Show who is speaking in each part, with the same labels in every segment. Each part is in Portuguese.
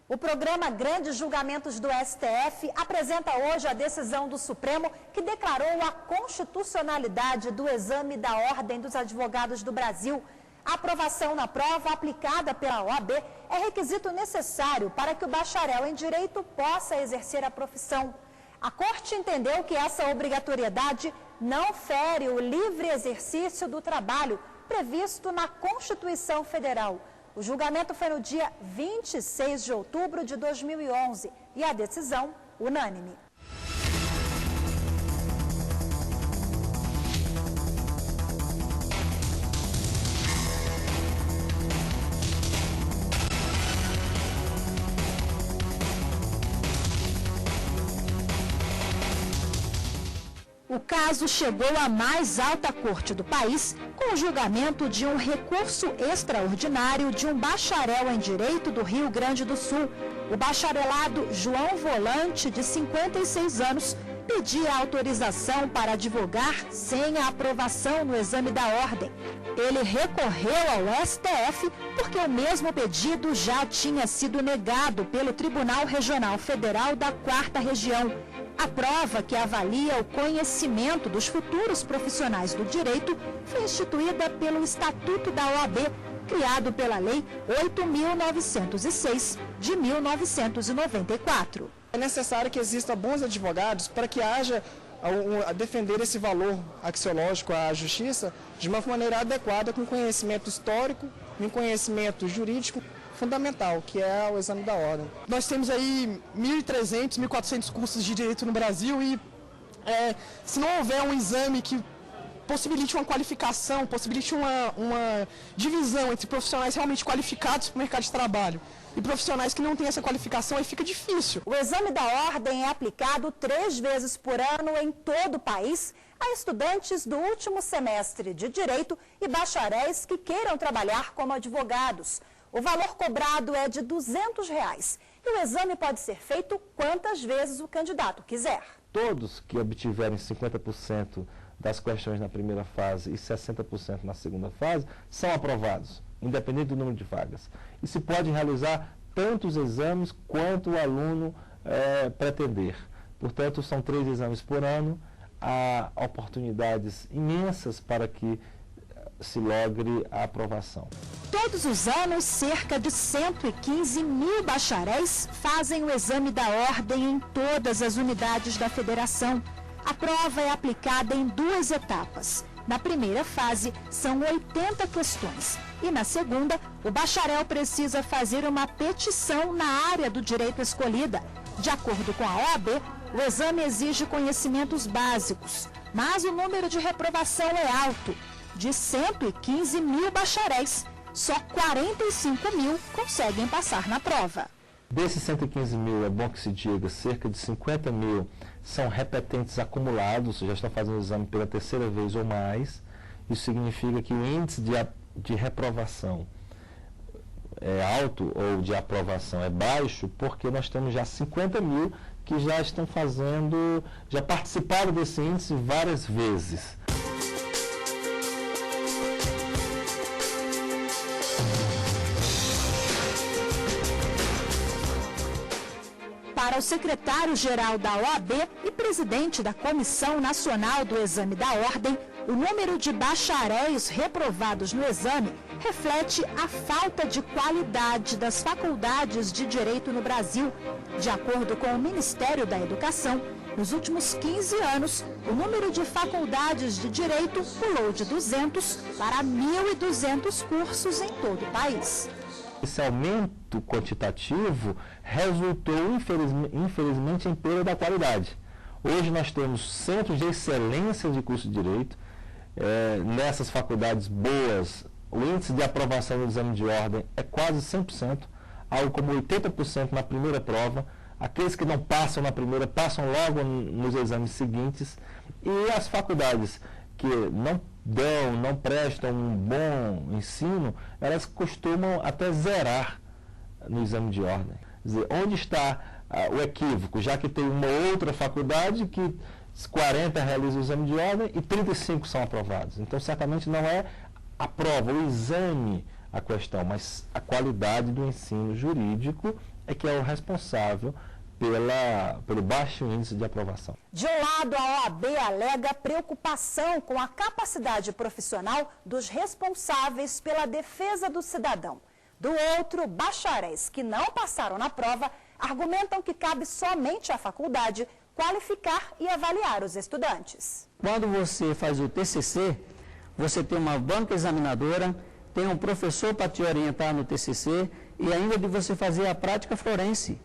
Speaker 1: O programa Grandes Julgamentos do STF apresenta hoje a decisão do Supremo que declarou a constitucionalidade do exame da Ordem dos Advogados do Brasil. A aprovação na prova aplicada pela OAB é requisito necessário para que o bacharel em Direito possa exercer a profissão. A Corte entendeu que essa obrigatoriedade não fere o livre exercício do trabalho previsto na Constituição Federal. O julgamento foi no dia 26 de outubro de 2011 e a decisão unânime. O caso chegou à mais alta corte do país com o julgamento de um recurso extraordinário de um bacharel em Direito do Rio Grande do Sul. O bacharelado João Volante, de 56 anos, pedia autorização para advogar sem a aprovação no exame da ordem. Ele recorreu ao STF porque o mesmo pedido já tinha sido negado pelo Tribunal Regional Federal da 4ª Região. A prova que avalia o conhecimento dos futuros profissionais do direito foi instituída pelo Estatuto da OAB, criado pela Lei 8.906, de 1994.
Speaker 2: É necessário que existam bons advogados para que haja a defender esse valor axiológico à justiça de uma maneira adequada, com conhecimento histórico e um conhecimento jurídico fundamental, que é o exame da ordem.
Speaker 3: Nós temos aí 1.300, 1.400 cursos de direito no Brasil e se não houver um exame que possibilite uma qualificação, possibilite uma divisão entre profissionais realmente qualificados para o mercado de trabalho e profissionais que não têm essa qualificação, aí fica difícil.
Speaker 1: O exame da ordem é aplicado 3 vezes por ano em todo o país a estudantes do último semestre de Direito e bacharéis que queiram trabalhar como advogados. O valor cobrado é de R$ 200 e o exame pode ser feito quantas vezes o candidato quiser.
Speaker 4: Todos que obtiverem 50% das questões na primeira fase e 60% na segunda fase são aprovados, independente do número de vagas. E se pode realizar tantos exames quanto o aluno pretender. Portanto, são 3 exames por ano, há oportunidades imensas para que se logre a aprovação.
Speaker 1: Todos os anos, cerca de 115 mil bacharéis fazem o exame da ordem em todas as unidades da federação. A prova é aplicada em 2 etapas. Na primeira fase, são 80 questões. E na segunda, o bacharel precisa fazer uma petição na área do direito escolhida. De acordo com a OAB, o exame exige conhecimentos básicos, mas o número de reprovação é alto. De 115 mil bacharéis, só 45 mil conseguem passar na prova.
Speaker 4: Desses 115 mil, é bom que se diga, cerca de 50 mil são repetentes acumulados, já estão fazendo o exame pela 3ª vez ou mais. Isso significa que o índice de reprovação é alto ou de aprovação é baixo, porque nós temos já 50 mil que já estão fazendo, já participaram desse índice várias vezes.
Speaker 1: Para o secretário-geral da OAB e presidente da Comissão Nacional do Exame da Ordem, o número de bacharéis reprovados no exame reflete a falta de qualidade das faculdades de direito no Brasil. De acordo com o Ministério da Educação, nos últimos 15 anos, o número de faculdades de direito pulou de 200 para 1.200 cursos em todo o país.
Speaker 4: Esse aumento quantitativo resultou, infelizmente, em perda da qualidade. Hoje nós temos centros de excelência de curso de Direito. Nessas faculdades boas, o índice de aprovação do exame de ordem é quase 100%, algo como 80% na primeira prova. Aqueles que não passam na primeira, passam logo nos exames seguintes. E as faculdades que não prestam um bom ensino, elas costumam até zerar no exame de ordem. Quer dizer, onde está o equívoco? Já que tem uma outra faculdade que 40 realizam o exame de ordem e 35 são aprovados. Então, certamente não é a prova, o exame a questão, mas a qualidade do ensino jurídico é que é o responsável pelo baixo índice de aprovação.
Speaker 1: De um lado, a OAB alega preocupação com a capacidade profissional dos responsáveis pela defesa do cidadão. Do outro, bacharéis que não passaram na prova argumentam que cabe somente à faculdade qualificar e avaliar os estudantes.
Speaker 5: Quando você faz o TCC, você tem uma banca examinadora, tem um professor para te orientar no TCC e ainda de você fazer a prática forense,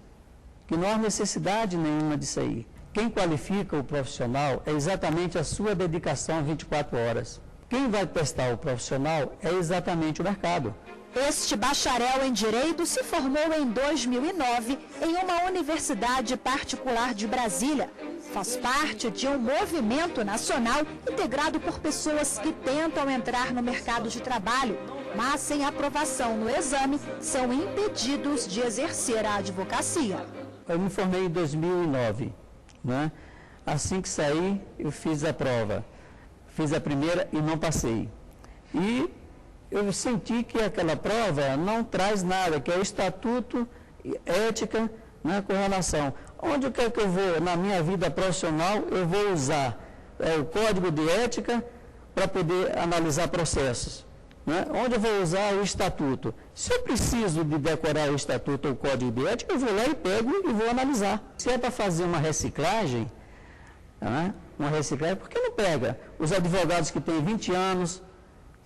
Speaker 5: que não há necessidade nenhuma disso aí. Quem qualifica o profissional é exatamente a sua dedicação 24 horas. Quem vai testar o profissional é exatamente o mercado.
Speaker 1: Este bacharel em Direito se formou em 2009 em uma universidade particular de Brasília. Faz parte de um movimento nacional integrado por pessoas que tentam entrar no mercado de trabalho, mas sem aprovação no exame são impedidos de exercer a advocacia.
Speaker 5: Eu me formei em 2009, né? Assim que saí, eu fiz a prova. Fiz a primeira e não passei. E eu senti que aquela prova não traz nada, que é o estatuto, ética, né, com relação. Onde quer que eu vou, na minha vida profissional, eu vou usar o código de ética para poder analisar processos. Né? Onde eu vou usar o estatuto? Se eu preciso de decorar o estatuto ou o código de ética, eu vou lá e pego e vou analisar. Se é para fazer uma reciclagem, né? Por que não pega os advogados que têm 20 anos,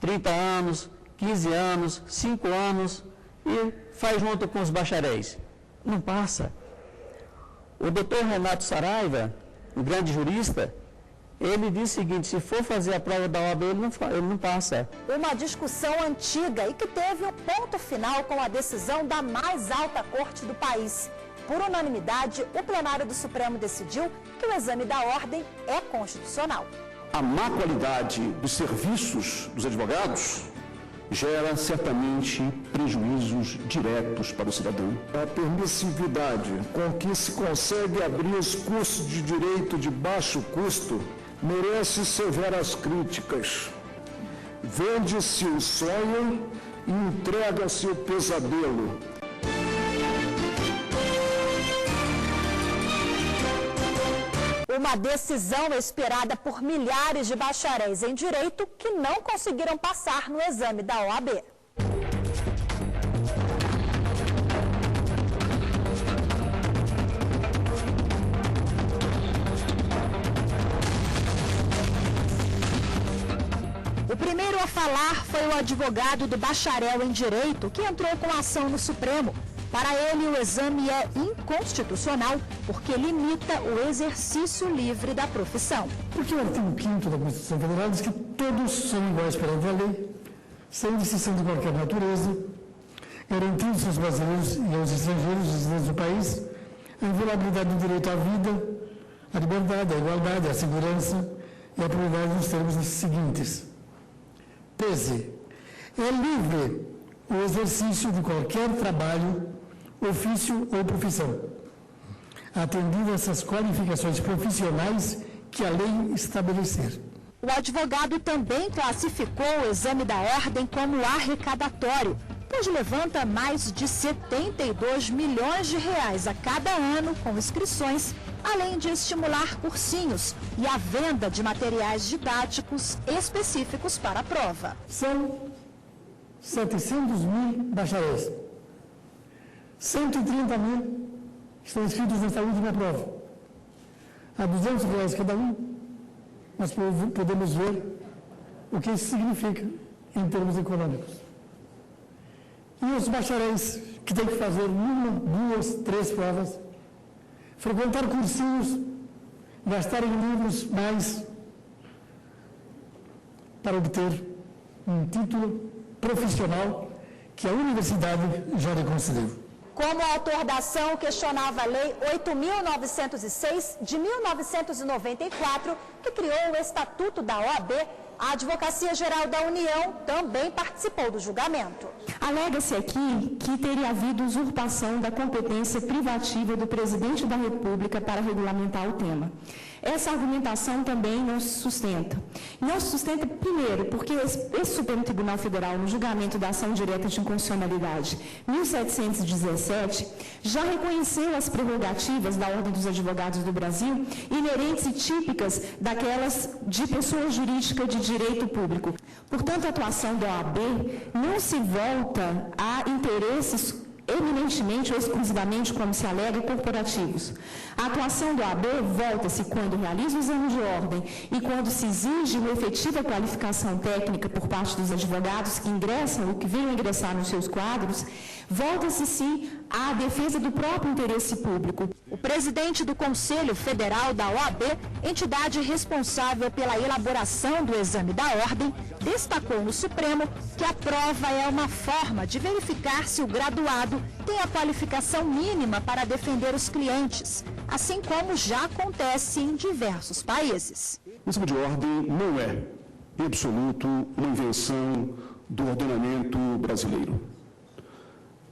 Speaker 5: 30 anos, 15 anos, 5 anos e faz junto com os bacharéis? Não passa. O doutor Renato Saraiva, um grande jurista, ele disse o seguinte: se for fazer a prova da OAB, ele não passa.
Speaker 1: Uma discussão antiga e que teve um ponto final com a decisão da mais alta corte do país. Por unanimidade, o plenário do Supremo decidiu que o exame da ordem é constitucional.
Speaker 6: A má qualidade dos serviços dos advogados gera certamente prejuízos diretos para o cidadão.
Speaker 7: A permissividade com que se consegue abrir os cursos de direito de baixo custo merece severas críticas. Vende-se o sonho e entrega-se o pesadelo.
Speaker 1: Uma decisão esperada por milhares de bacharéis em direito que não conseguiram passar no exame da OAB. O primeiro a falar foi o advogado do bacharel em Direito, que entrou com ação no Supremo. Para ele, o exame é inconstitucional porque limita o exercício livre da profissão.
Speaker 8: Porque o artigo 5º da Constituição Federal diz que todos são iguais perante a lei, sem distinção de qualquer natureza, garantindo-se aos brasileiros e aos estrangeiros residentes do país a inviolabilidade do direito à vida, à liberdade, à igualdade, à segurança e à prioridade nos termos seguintes. Tese: é livre o exercício de qualquer trabalho, ofício ou profissão, atendido a essas qualificações profissionais que a lei estabelecer.
Speaker 1: O advogado também classificou o exame da ordem como arrecadatório, pois levanta mais de 72 milhões de reais a cada ano com inscrições, além de estimular cursinhos e a venda de materiais didáticos específicos para a prova.
Speaker 8: São 700 mil bacharéis. 130 mil estão inscritos nesta última prova. A R$200 cada um, nós podemos ver o que isso significa em termos econômicos. E os bacharéis que têm que fazer 1, 2, 3 provas, frequentar cursinhos, gastar em livros mais para obter um título profissional que a universidade já lhe concedeu.
Speaker 1: Como autor da ação questionava a Lei 8.906 de 1994, que criou o Estatuto da OAB, a Advocacia Geral da União também participou do julgamento.
Speaker 9: Alega-se aqui que teria havido usurpação da competência privativa do presidente da República para regulamentar o tema. Essa argumentação também não se sustenta. Não se sustenta, primeiro, porque esse Supremo Tribunal Federal, no julgamento da ação direta de inconstitucionalidade 1717, já reconheceu as prerrogativas da Ordem dos Advogados do Brasil, inerentes e típicas daquelas de pessoa jurídica de direito público. Portanto, a atuação da OAB não se volta a interesses eminentemente ou exclusivamente, como se alega, corporativos. A atuação do OAB volta-se quando realiza o exame de ordem e quando se exige uma efetiva qualificação técnica por parte dos advogados que ingressam ou que venham ingressar nos seus quadros, volta-se sim à defesa do próprio interesse público.
Speaker 1: O presidente do Conselho Federal da OAB, entidade responsável pela elaboração do exame da ordem, destacou no Supremo que a prova é uma forma de verificar se o graduado tem a qualificação mínima para defender os clientes, assim como já acontece em diversos países.
Speaker 6: O exame de ordem não é, em absoluto, uma invenção do ordenamento brasileiro.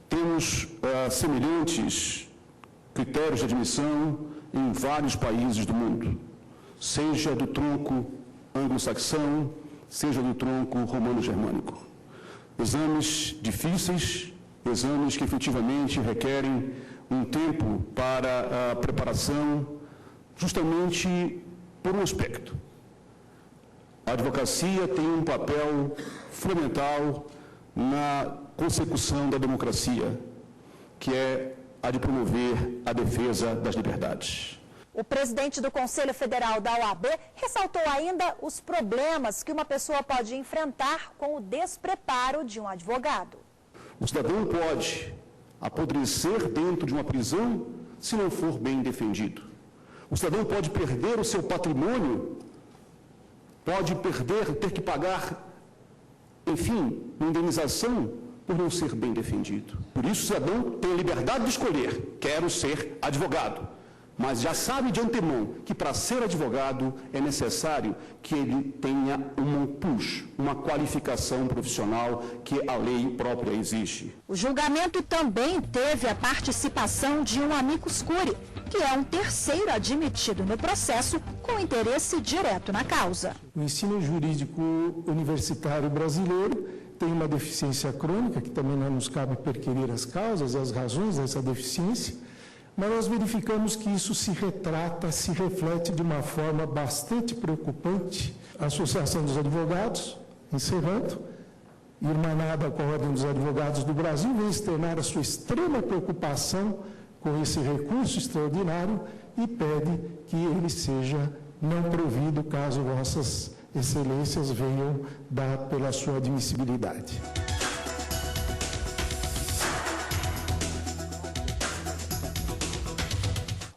Speaker 6: Temos semelhantes critérios de admissão em vários países do mundo, seja do tronco anglo-saxão, seja do tronco romano-germânico. Exames difíceis, exames que efetivamente requerem um tempo para a preparação, justamente por um aspecto. A advocacia tem um papel fundamental na consecução da democracia, que é a de promover a defesa das liberdades.
Speaker 1: O presidente do Conselho Federal da OAB ressaltou ainda os problemas que uma pessoa pode enfrentar com o despreparo de um advogado.
Speaker 6: O cidadão pode apodrecer dentro de uma prisão se não for bem defendido. O cidadão pode perder o seu patrimônio, pode ter que pagar, enfim, indenização por não ser bem defendido. Por isso o cidadão tem a liberdade de escolher, quero ser advogado. Mas já sabe de antemão que para ser advogado é necessário que ele tenha um plus, uma qualificação profissional que a lei própria exige.
Speaker 1: O julgamento também teve a participação de um amicus curiae, que é um terceiro admitido no processo com interesse direto na causa.
Speaker 8: O ensino jurídico universitário brasileiro tem uma deficiência crônica, que também não nos cabe perquerir as causas e as razões dessa deficiência, mas nós verificamos que isso se retrata, se reflete de uma forma bastante preocupante. A Associação dos Advogados, encerrando, irmanada com a Ordem dos Advogados do Brasil, vem externar a sua extrema preocupação com esse recurso extraordinário e pede que ele seja não provido caso vossas excelências venham dar pela sua admissibilidade.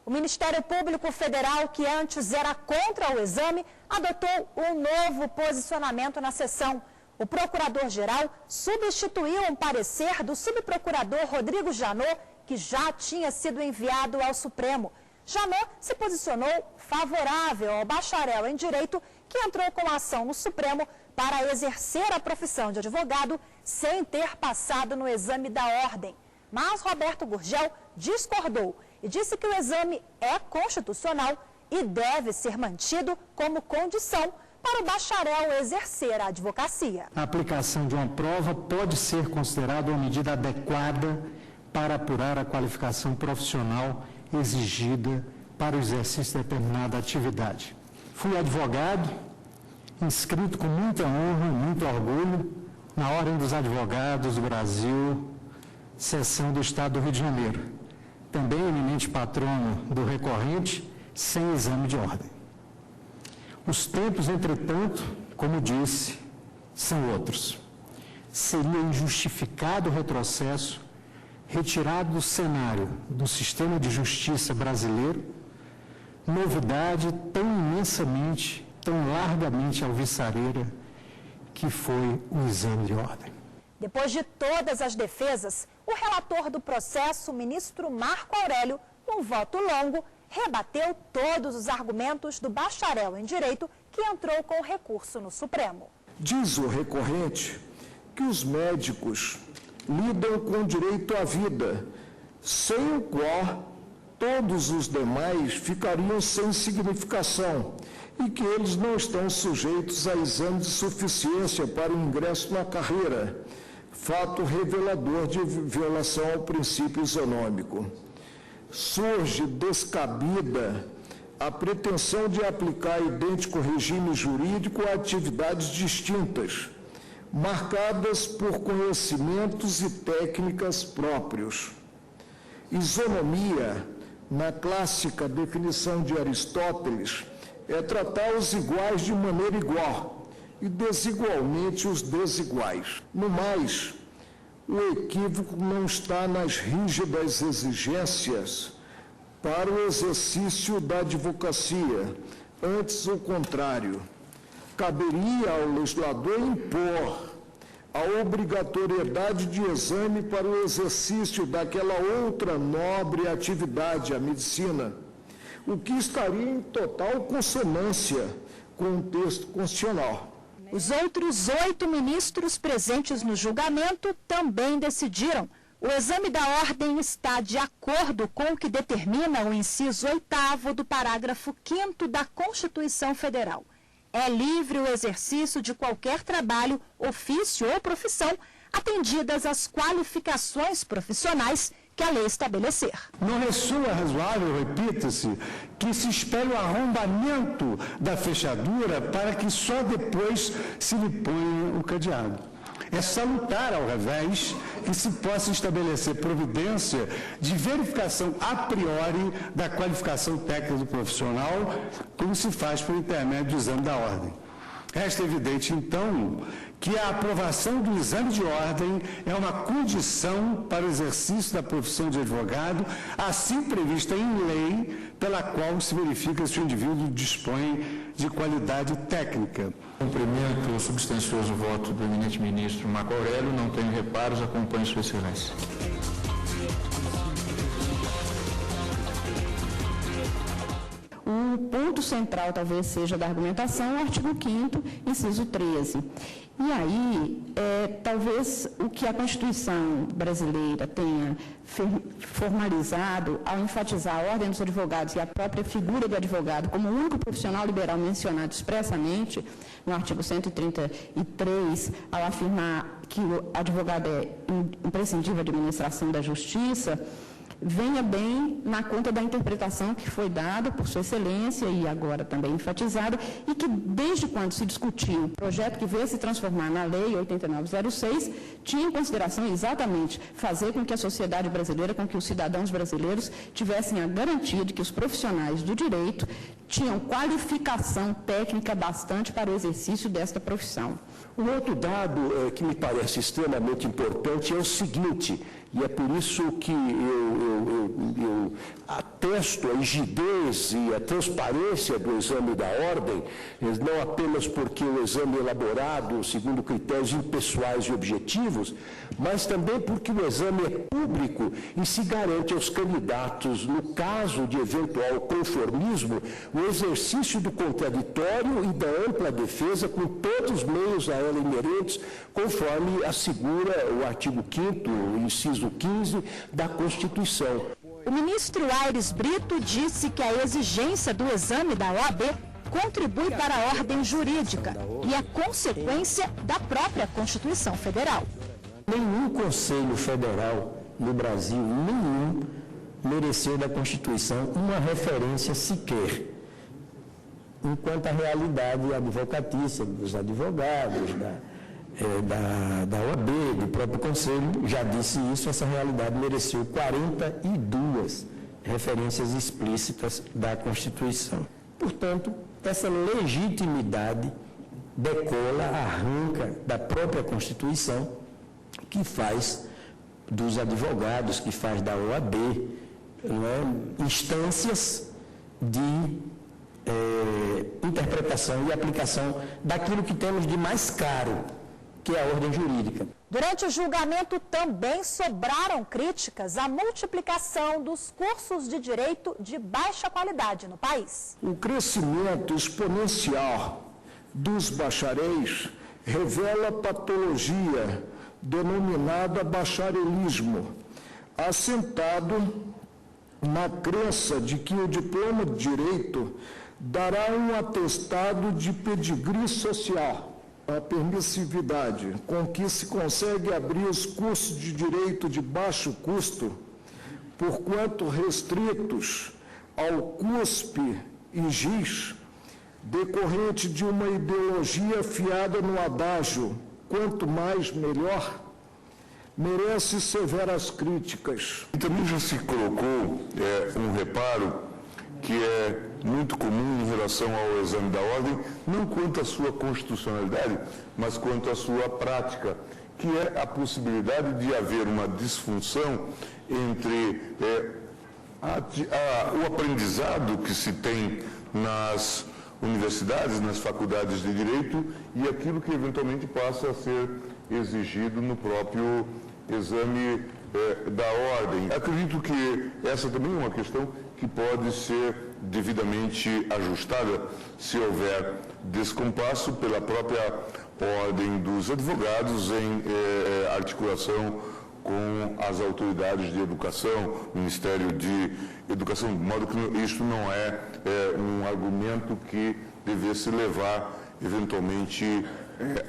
Speaker 1: O Ministério Público Federal, que antes era contra o exame, adotou um novo posicionamento na sessão. O Procurador-Geral substituiu um parecer do subprocurador Rodrigo Janot, que já tinha sido enviado ao Supremo. Janot se posicionou favorável ao bacharel em Direito, que entrou com a ação no Supremo para exercer a profissão de advogado sem ter passado no exame da ordem. Mas Roberto Gurgel discordou e disse que o exame é constitucional e deve ser mantido como condição para o bacharel exercer a advocacia.
Speaker 10: A aplicação de uma prova pode ser considerada uma medida adequada para apurar a qualificação profissional exigida para o exercício de determinada atividade. Fui advogado, inscrito com muita honra e muito orgulho na Ordem dos Advogados do Brasil, seção do Estado do Rio de Janeiro. Também eminente patrono do recorrente, sem exame de ordem. Os tempos, entretanto, como disse, são outros. Seria injustificado o retrocesso, retirado do cenário do sistema de justiça brasileiro, novidade tão imensamente, tão largamente alvissareira que foi o exame de ordem.
Speaker 1: Depois de todas as defesas, o relator do processo, o ministro Marco Aurélio, com voto longo, rebateu todos os argumentos do bacharel em Direito que entrou com recurso no Supremo.
Speaker 7: Diz o recorrente que os médicos lidam com o direito à vida, sem o qual todos os demais ficariam sem significação e que eles não estão sujeitos a exame de suficiência para o ingresso na carreira, fato revelador de violação ao princípio isonômico. Surge descabida a pretensão de aplicar idêntico regime jurídico a atividades distintas, marcadas por conhecimentos e técnicas próprios. Isonomia, na clássica definição de Aristóteles, é tratar os iguais de maneira igual e desigualmente os desiguais. No mais, o equívoco não está nas rígidas exigências para o exercício da advocacia, antes o contrário. Caberia ao legislador impor a obrigatoriedade de exame para o exercício daquela outra nobre atividade, a medicina, o que estaria em total consonância com o texto constitucional.
Speaker 1: Os outros 8 ministros presentes no julgamento também decidiram. O exame da ordem está de acordo com o que determina o inciso 8º do parágrafo 5º da Constituição Federal. É livre o exercício de qualquer trabalho, ofício ou profissão, atendidas as qualificações profissionais que a lei estabelecer.
Speaker 10: Não ressoa razoável, repita-se, que se espere o arrombamento da fechadura para que só depois se lhe ponha o cadeado. É salutar, ao revés, que se possa estabelecer providência de verificação a priori da qualificação técnica do profissional, como se faz por intermédio do exame da ordem. Resta evidente, então, que a aprovação do exame de ordem é uma condição para o exercício da profissão de advogado, assim prevista em lei, pela qual se verifica se o indivíduo dispõe de qualidade técnica.
Speaker 11: Cumprimento o substancioso voto do eminente ministro Marco Aurélio, não tenho reparos, acompanho Sua Excelência.
Speaker 9: O ponto central talvez seja da argumentação, o artigo 5º, inciso 13. E aí, talvez o que a Constituição brasileira tenha formalizado ao enfatizar a ordem dos advogados e a própria figura do advogado como o único profissional liberal mencionado expressamente no artigo 133, ao afirmar que o advogado é imprescindível à administração da justiça, venha bem na conta da interpretação que foi dada por Sua Excelência e agora também enfatizada, e que desde quando se discutiu o projeto que veio se transformar na Lei 8906, tinha em consideração exatamente fazer com que a sociedade brasileira, com que os cidadãos brasileiros tivessem a garantia de que os profissionais do direito tinham qualificação técnica bastante para o exercício desta profissão.
Speaker 6: Um outro dado que me parece extremamente importante é o seguinte, e é por isso que eu atesto a rigidez e a transparência do exame da ordem, não apenas porque o exame é elaborado segundo critérios impessoais e objetivos, mas também porque o exame é público e se garante aos candidatos, no caso de eventual conformismo, o exercício do contraditório e da ampla defesa com todos os meios a ela inerentes, conforme assegura o artigo 5º, inciso 15 da Constituição.
Speaker 1: O ministro Aires Brito disse que a exigência do exame da OAB contribui para a ordem jurídica e é consequência da própria Constituição Federal.
Speaker 12: Nenhum Conselho Federal no Brasil, nenhum, mereceu da Constituição uma referência sequer, enquanto a realidade advocatícia dos advogados, da OAB, do próprio Conselho, já disse isso, essa realidade mereceu 42 referências explícitas da Constituição. Portanto, essa legitimidade decola, arranca da própria Constituição, que faz dos advogados, que faz da OAB, instâncias de interpretação e aplicação daquilo que temos de mais caro, que é a ordem jurídica.
Speaker 1: Durante o julgamento também sobraram críticas à multiplicação dos cursos de direito de baixa qualidade no país.
Speaker 7: O crescimento exponencial dos bacharéis revela patologia denominada bacharelismo, assentado na crença de que o diploma de direito dará um atestado de pedigree social. A permissividade com que se consegue abrir os cursos de direito de baixo custo, porquanto restritos ao CUSP e GIS, decorrente de uma ideologia fiada no adágio, quanto mais melhor, merece severas críticas.
Speaker 13: E também já se colocou um reparo que é muito comum em relação ao exame da ordem, não quanto à sua constitucionalidade, mas quanto à sua prática, que é a possibilidade de haver uma disfunção entre o aprendizado que se tem nas universidades, nas faculdades de direito e aquilo que eventualmente passa a ser exigido no próprio exame da ordem. Acredito que essa também é uma questão que pode ser devidamente ajustada se houver descompasso pela própria ordem dos advogados em articulação com as autoridades de educação, Ministério de Educação, de modo que isso não é um argumento que devesse levar eventualmente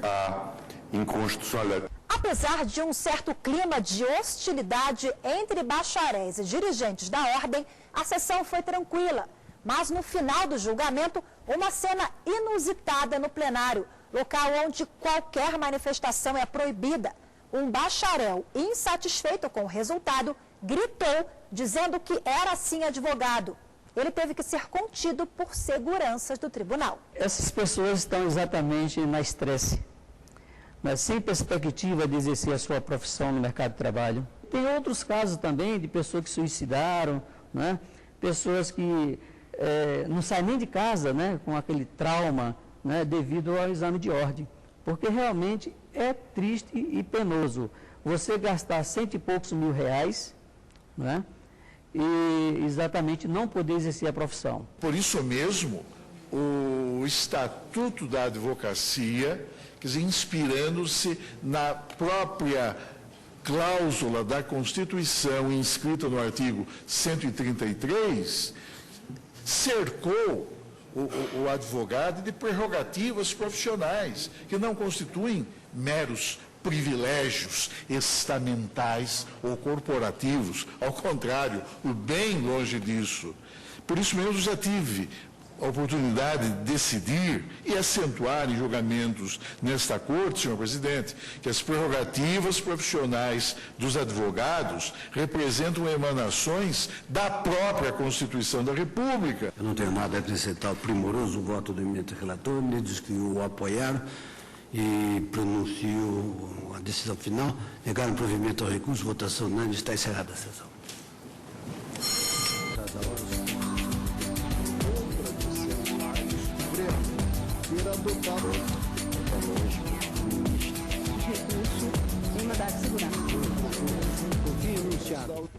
Speaker 13: à inconstitucionalidade.
Speaker 1: Apesar de um certo clima de hostilidade entre bacharéis e dirigentes da ordem, a sessão foi tranquila. Mas no final do julgamento, uma cena inusitada no plenário, local onde qualquer manifestação é proibida. Um bacharel, insatisfeito com o resultado, gritou, dizendo que era sim advogado. Ele teve que ser contido por seguranças do tribunal.
Speaker 5: Essas pessoas estão exatamente na estresse, mas sem perspectiva de exercer a sua profissão no mercado de trabalho. Tem outros casos também de pessoas que suicidaram, né? Pessoas que não saem nem de casa, né? Com aquele trauma, né? Devido ao exame de ordem. Porque realmente é triste e penoso você gastar R$100 e poucos mil, né? E exatamente não poder exercer a profissão.
Speaker 14: Por isso mesmo, o Estatuto da Advocacia, quer dizer, inspirando-se na própria cláusula da Constituição inscrita no artigo 133, cercou o advogado de prerrogativas profissionais, que não constituem meros privilégios estamentais ou corporativos. Ao contrário, bem longe disso. Por isso mesmo já tive a oportunidade de decidir e acentuar em julgamentos nesta Corte, senhor presidente, que as prerrogativas profissionais dos advogados representam emanações da própria Constituição da República.
Speaker 15: Eu não tenho nada a acrescentar ao primoroso voto do eminente relator, me diz que o apoiaram e pronuncio a decisão final, negaram o provimento ao recurso, votação unânime, está encerrada a sessão.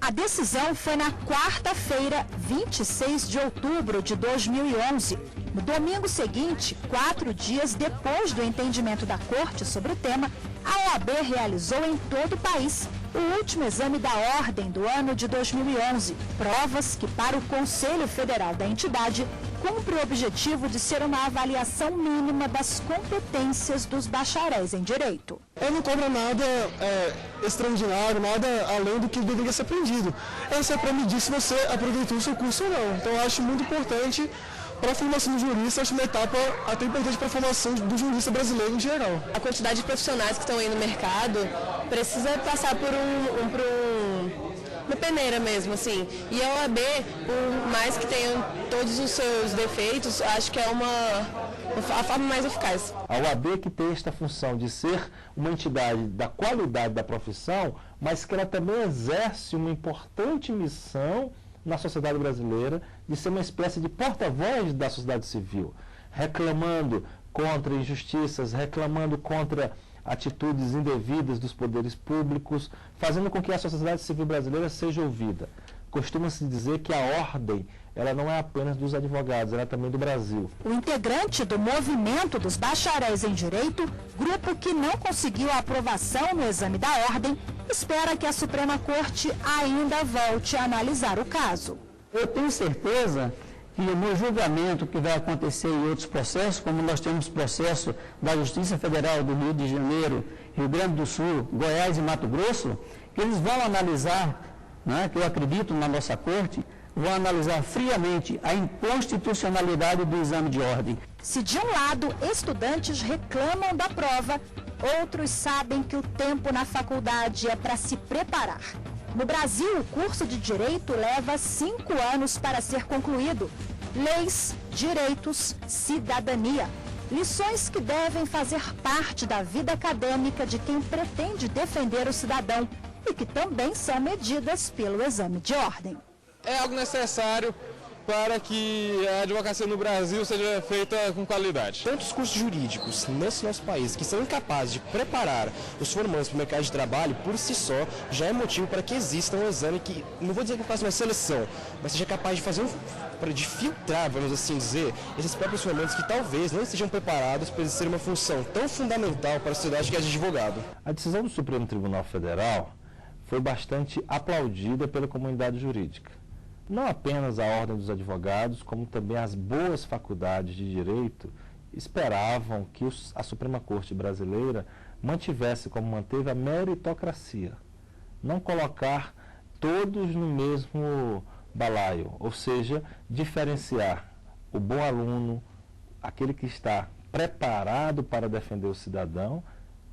Speaker 1: A decisão foi na quarta-feira, 26 de outubro de 2011. No domingo seguinte, 4 dias depois do entendimento da Corte sobre o tema, a OAB realizou em todo o país o último exame da ordem do ano de 2011. Provas que, para o Conselho Federal da entidade, cumpre o objetivo de ser uma avaliação mínima das competências dos bacharéis em direito.
Speaker 3: Eu não cobro nada extraordinário, nada além do que deveria ser aprendido. Essa é para medir se você aproveitou o seu curso ou não. Então eu acho muito importante para a formação do jurista, acho uma etapa até importante para a formação do jurista brasileiro em geral.
Speaker 16: A quantidade de profissionais que estão aí no mercado precisa passar por uma peneira mesmo, assim. E a OAB, por mais que tenham todos os seus defeitos, acho que é a forma mais eficaz.
Speaker 4: A OAB que tem esta função de ser uma entidade da qualidade da profissão, mas que ela também exerce uma importante missão na sociedade brasileira, de ser uma espécie de porta-voz da sociedade civil, reclamando contra injustiças, reclamando contra atitudes indevidas dos poderes públicos, fazendo com que a sociedade civil brasileira seja ouvida. costuma-se dizer que a ordem ela não é apenas dos advogados, ela é também do Brasil.
Speaker 1: O integrante do Movimento dos Bacharéis em Direito, grupo que não conseguiu a aprovação no exame da ordem, espera que a Suprema Corte ainda volte a analisar o caso.
Speaker 5: Eu tenho certeza que no julgamento que vai acontecer em outros processos, como nós temos processo da Justiça Federal do Rio de Janeiro, Rio Grande do Sul, Goiás e Mato Grosso, que eles vão analisar, que eu acredito na nossa Corte, vão analisar friamente a inconstitucionalidade do exame de ordem.
Speaker 1: Se de um lado estudantes reclamam da prova, outros sabem que o tempo na faculdade é para se preparar. No Brasil, o curso de Direito leva 5 anos para ser concluído. Leis, direitos, cidadania. Lições que devem fazer parte da vida acadêmica de quem pretende defender o cidadão e que também são medidas pelo exame de ordem.
Speaker 17: É algo necessário para que a advocacia no Brasil seja feita com qualidade.
Speaker 2: Tantos cursos jurídicos nesse nosso país que são incapazes de preparar os formandos para o mercado de trabalho, por si só, já é motivo para que exista um exame que, não vou dizer que faça uma seleção, mas seja capaz de fazer de filtrar, vamos assim dizer, esses próprios formandos que talvez não estejam preparados para exercer uma função tão fundamental para a sociedade que é de advogado.
Speaker 4: A decisão do Supremo Tribunal Federal foi bastante aplaudida pela comunidade jurídica. Não apenas a Ordem dos Advogados, como também as boas faculdades de Direito esperavam que a Suprema Corte brasileira mantivesse como manteve a meritocracia. Não colocar todos no mesmo balaio, ou seja, diferenciar o bom aluno, aquele que está preparado para defender o cidadão,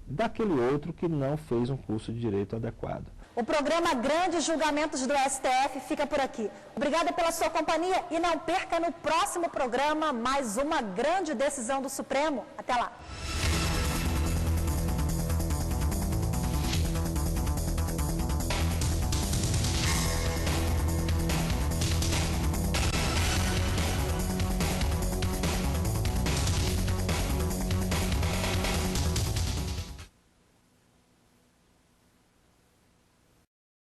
Speaker 4: daquele outro que não fez um curso de direito adequado.
Speaker 1: O programa Grandes Julgamentos do STF fica por aqui. Obrigada pela sua companhia e não perca no próximo programa mais uma grande decisão do Supremo. Até lá!